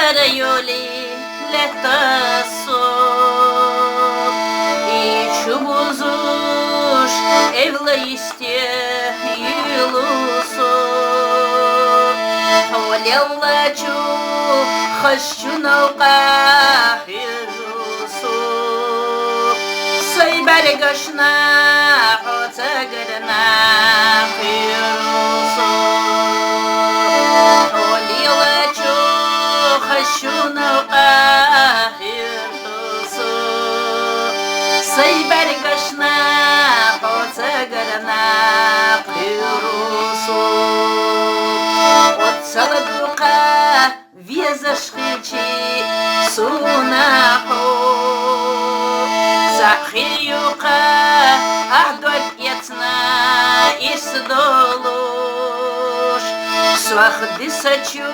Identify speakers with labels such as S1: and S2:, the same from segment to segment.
S1: Sarayoli letasov и чубузуш evlaiste yuluso Hawlellaju khashu nauqa hiruso Saybargashna hotagarna hiruso Hawlellaju khashu nauqa hiruso Saybargashna hotagarna hiruso Saladruqa viezashqichi sunaho Zakhiyuqa ahdwak yatna isdolush Swakhdisachu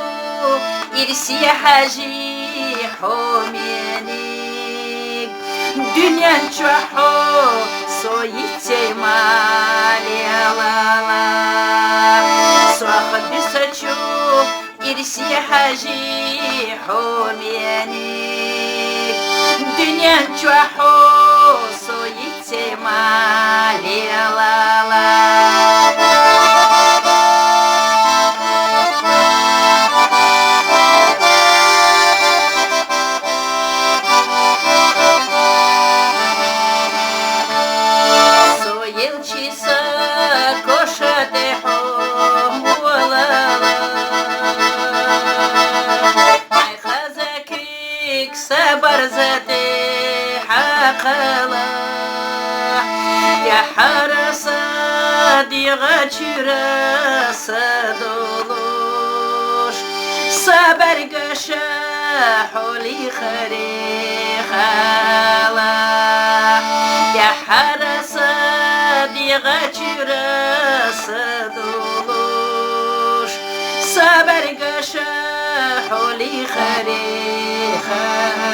S1: irsiya haji homenik Dünyan çuho soyitey maliyalala Swakhdisachu irsiya haji homenik Dünyan çuho soyitey maliyalala Soyilchisa koshadeho Sabarzade haqala Ya harasa diğaçıra sadoluş Sabargaşa holi khari khala Ya harasa diğaçıra sadoluş Sabargaşa holi khari